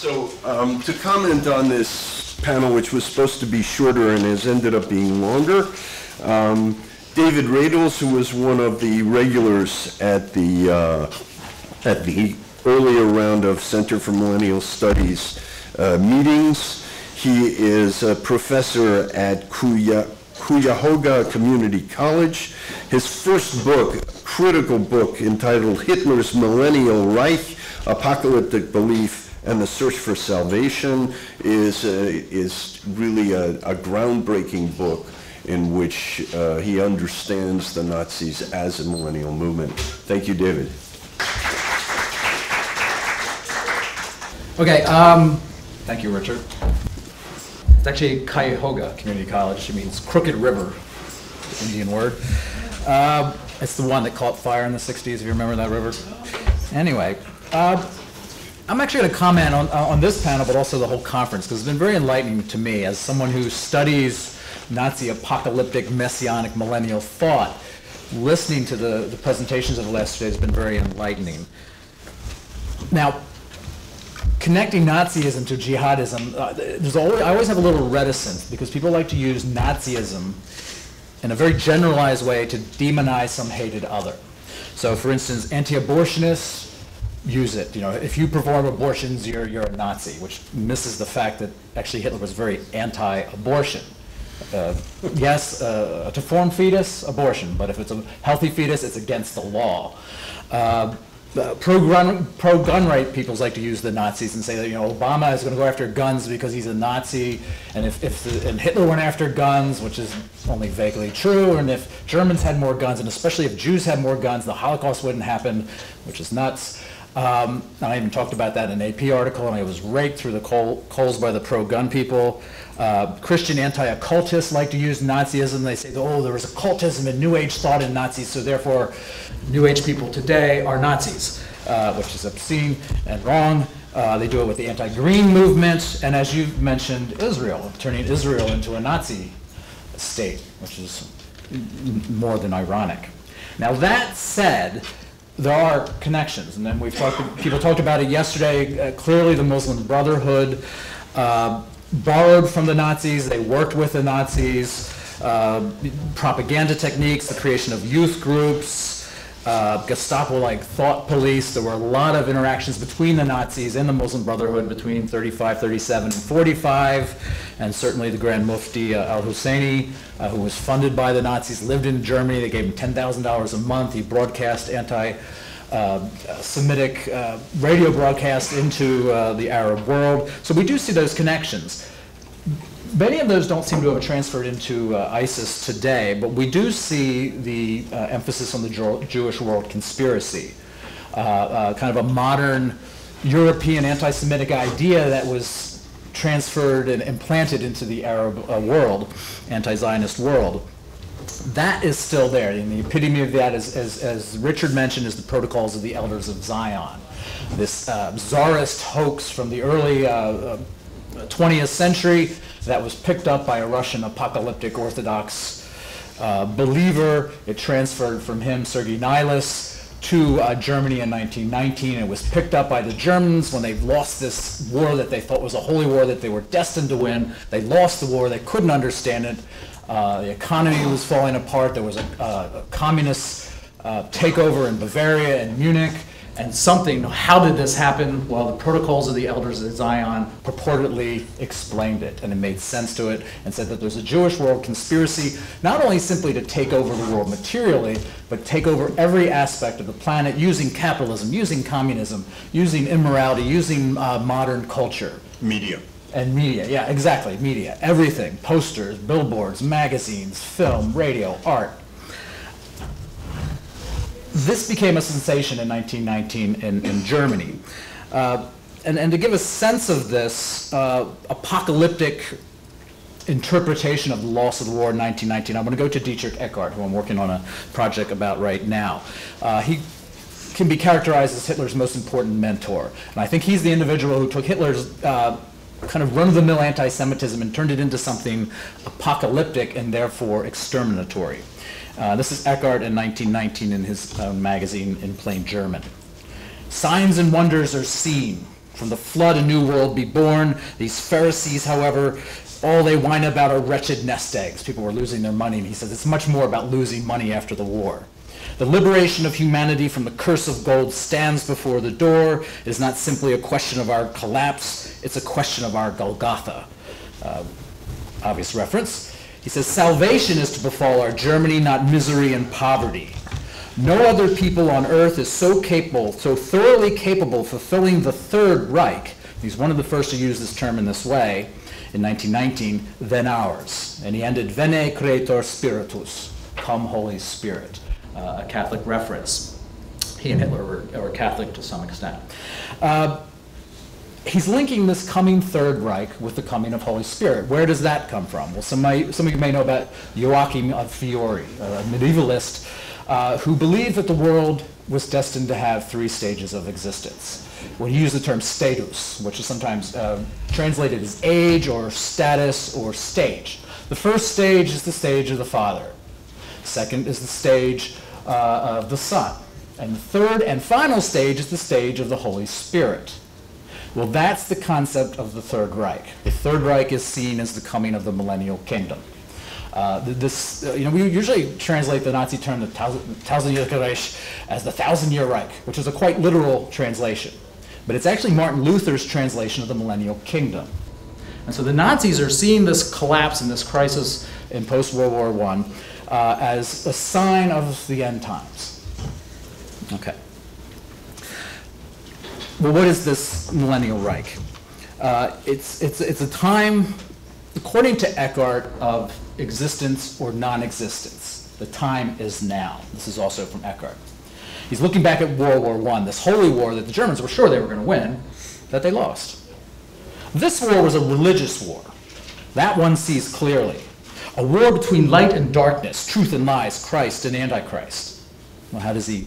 So, to comment on this panel, which was supposed to be shorter and has ended up being longer, David Redles, who was one of the regulars at the earlier round of Center for Millennial Studies meetings, he is a professor at Cuyahoga Community College. His first book, critical book entitled Hitler's Millennial Reich, Apocalyptic Belief and the Search for Salvation, is really a groundbreaking book in which he understands the Nazis as a millennial movement. Thank you, David. Okay, thank you, Richard. It's actually Cuyahoga Community College. It means Crooked River, the Indian word. It's the one that caught fire in the 60s, if you remember that river. Anyway, I'm actually going to comment on this panel, but also the whole conference, because it's been very enlightening to me as someone who studies Nazi apocalyptic messianic millennial thought. Listening to the presentations of the last 2 days has been very enlightening. Now, connecting Nazism to jihadism, I always have a little reticence because people like to use Nazism in a very generalized way to demonize some hated other. So, for instance, anti-abortionists use it. You know, if you perform abortions, you're a Nazi, which misses the fact that actually Hitler was very anti-abortion. Yes, a deformed fetus, abortion, but if it's a healthy fetus, it's against the law. Pro-gun right people like to use the Nazis and say that, you know, Obama is going to go after guns because he's a Nazi, and if Hitler went after guns, which is only vaguely true, and if Germans had more guns, and especially if Jews had more guns, the Holocaust wouldn't happen, which is nuts. I even talked about that in an AP article, and I was raked through the coals by the pro-gun people. Christian anti-occultists like to use Nazism. They say, oh, there was occultism and New Age thought in Nazis, so therefore New Age people today are Nazis, which is obscene and wrong. They do it with the anti-green movement, and as you mentioned, Israel, turning Israel into a Nazi state, which is more than ironic. Now that said, there are connections, and then people talked about it yesterday. Clearly the Muslim Brotherhood borrowed from the Nazis, they worked with the Nazis, propaganda techniques, the creation of youth groups, Gestapo-like thought police. There were a lot of interactions between the Nazis and the Muslim Brotherhood between 35, 37, and 45, and certainly the Grand Mufti al-Husseini, who was funded by the Nazis, lived in Germany. They gave him $10,000 a month. He broadcast anti-Semitic radio broadcasts into the Arab world. So we do see those connections. Many of those don't seem to have transferred into ISIS today, but we do see the emphasis on the Jewish world conspiracy, kind of a modern European anti-Semitic idea that was transferred and implanted into the Arab world, anti-Zionist world. That is still there, and the epitome of that, as Richard mentioned, is the Protocols of the Elders of Zion, this czarist hoax from the early 20th century that was picked up by a Russian apocalyptic Orthodox believer. It transferred from him, Sergei Nilus, to Germany in 1919. It was picked up by the Germans when they lost this war that they thought was a holy war that they were destined to win. They lost the war, they couldn't understand it. The economy was falling apart. There was a communist takeover in Bavaria and Munich. And how did this happen? Well, the Protocols of the Elders of Zion purportedly explained it, and it made sense to it, and said that there's a Jewish world conspiracy, not only simply to take over the world materially, but take over every aspect of the planet using capitalism, using communism, using immorality, using modern culture. Media. And media, yeah, exactly, media, everything, posters, billboards, magazines, film, radio, art. This became a sensation in 1919 in Germany. And to give a sense of this apocalyptic interpretation of the loss of the war in 1919, I'm going to go to Dietrich Eckart, who I'm working on a project about right now. He can be characterized as Hitler's most important mentor. And I think he's the individual who took Hitler's kind of run-of-the-mill anti-Semitism and turned it into something apocalyptic and therefore exterminatory. This is Eckart in 1919 in his magazine in plain German. Signs and wonders are seen. From the flood, a new world be born. These Pharisees, however, all they whine about are wretched nest eggs. People were losing their money, and he says it's much more about losing money after the war. The liberation of humanity from the curse of gold stands before the door. It is not simply a question of our collapse, it's a question of our Golgotha. Obvious reference. He says, salvation is to befall our Germany, not misery and poverty. No other people on earth is so capable, so thoroughly capable of fulfilling the Third Reich. He's one of the first to use this term in this way in 1919, than ours. And he ended, Vene Creator Spiritus, come Holy Spirit, a Catholic reference. He and Hitler were Catholic to some extent. He's linking this coming Third Reich with the coming of Holy Spirit. Where does that come from? Well, some of you may know about Joachim of Fiore, a medievalist who believed that the world was destined to have three stages of existence. Well, he used the term status, which is sometimes translated as age or status or stage. The first stage is the stage of the Father. Second is the stage of the Son. And the third and final stage is the stage of the Holy Spirit. Well, that's the concept of the Third Reich. The Third Reich is seen as the coming of the millennial kingdom. We usually translate the Nazi term, the Tausendjährige Reich, as the Thousand-Year Reich, which is a quite literal translation. But it's actually Martin Luther's translation of the millennial kingdom. And so the Nazis are seeing this collapse and this crisis in post-World War I as a sign of the end times. Okay. Well, what is this millennial Reich? It's a time, according to Eckhart, of existence or non-existence. The time is now. This is also from Eckhart. He's looking back at World War I, this holy war that the Germans were sure they were going to win, that they lost. This war was a religious war. That one sees clearly. A war between light and darkness, truth and lies, Christ and Antichrist. Well, how does he,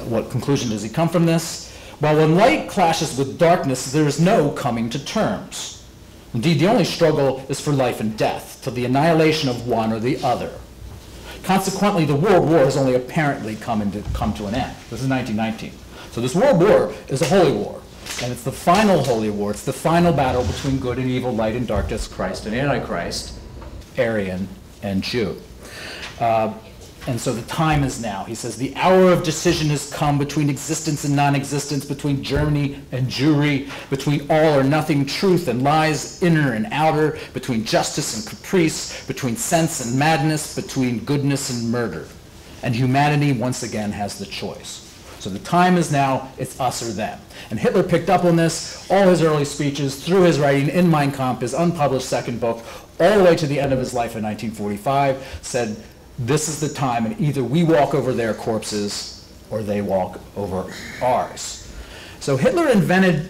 what conclusion does he come from this? Well, when light clashes with darkness, there is no coming to terms. Indeed, the only struggle is for life and death, to the annihilation of one or the other. Consequently, the World War has only apparently come to an end. This is 1919. So this World War is a holy war, and it's the final holy war. It's the final battle between good and evil, light and darkness, Christ and Antichrist, Aryan and Jew. And so the time is now. He says, the hour of decision has come between existence and non-existence, between Germany and Jewry, between all or nothing, truth and lies, inner and outer, between justice and caprice, between sense and madness, between goodness and murder. And humanity once again has the choice. So the time is now, it's us or them. And Hitler picked up on this, all his early speeches, through his writing in Mein Kampf, his unpublished second book, all the way to the end of his life in 1945, said, this is the time, and either we walk over their corpses or they walk over ours. So Hitler envisioned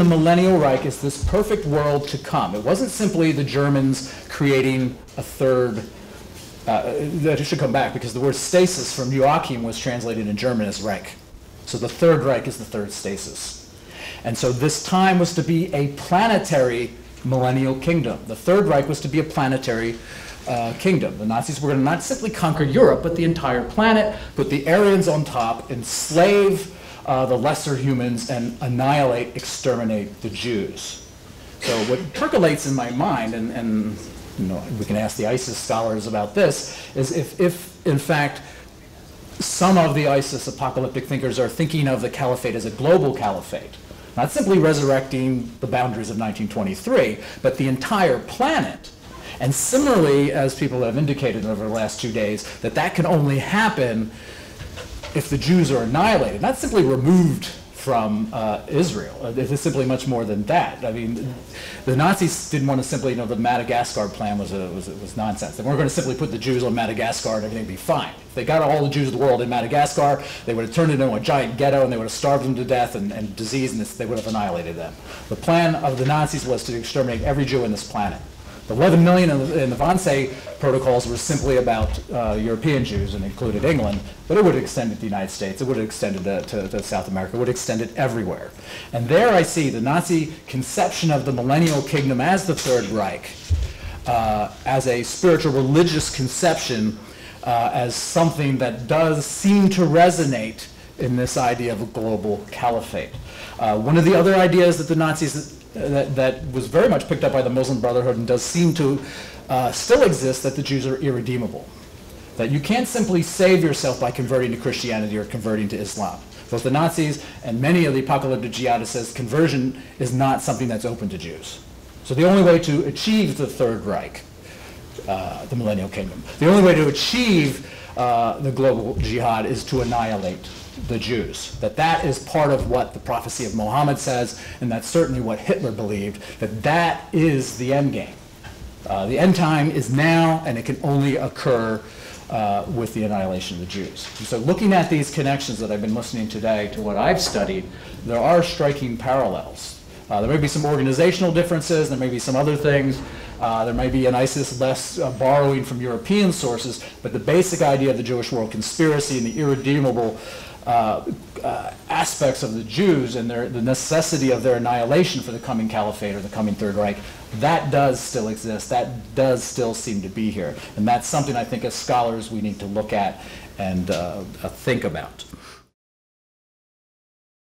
the millennial Reich as this perfect world to come. It wasn't simply the Germans creating a third, that should come back because the word stasis from Joachim was translated in German as Reich. So the Third Reich is the third stasis. And so this time was to be a planetary millennial kingdom. The Third Reich was to be a planetary kingdom. The Nazis were going to not simply conquer Europe, but the entire planet, put the Aryans on top, enslave the lesser humans, and annihilate, exterminate the Jews. So what percolates in my mind, and we can ask the ISIS scholars about this, is if in fact some of the ISIS apocalyptic thinkers are thinking of the caliphate as a global caliphate, not simply resurrecting the boundaries of 1923, but the entire planet. And similarly, as people have indicated over the last 2 days, that can only happen if the Jews are annihilated, not simply removed from Israel. It is simply much more than that. I mean, the Nazis didn't want to simply, the Madagascar plan was nonsense. They weren't going to simply put the Jews on Madagascar and everything would be fine. If they got all the Jews of the world in Madagascar, they would have turned it into a giant ghetto and they would have starved them to death and disease, and they would have annihilated them. The plan of the Nazis was to exterminate every Jew on this planet. The 11 million in the Wannsee protocols were simply about European Jews and included England, but it would have extended to the United States, it would have extended to South America, it would have extended everywhere. And there I see the Nazi conception of the millennial kingdom as the Third Reich, as a spiritual religious conception, as something that does seem to resonate in this idea of a global caliphate. One of the other ideas that the Nazis, that was very much picked up by the Muslim Brotherhood and does seem to still exist, that the Jews are irredeemable. That you can't simply save yourself by converting to Christianity or converting to Islam. Both the Nazis and many of the apocalyptic jihadists says conversion is not something that's open to Jews. So the only way to achieve the Third Reich, the millennial kingdom, the only way to achieve the global jihad is to annihilate the Jews. That is part of what the prophecy of Muhammad says, and that's certainly what Hitler believed, that is the end game. The end time is now, and it can only occur with the annihilation of the Jews. So looking at these connections that I've been listening today to what I've studied, there are striking parallels. There may be some organizational differences, there may be some other things, there may be an ISIS less borrowing from European sources, but the basic idea of the Jewish world conspiracy and the irredeemable aspects of the Jews and the necessity of their annihilation for the coming caliphate or the coming Third Reich, that does still exist. That does still seem to be here. And that's something I think as scholars we need to look at and think about.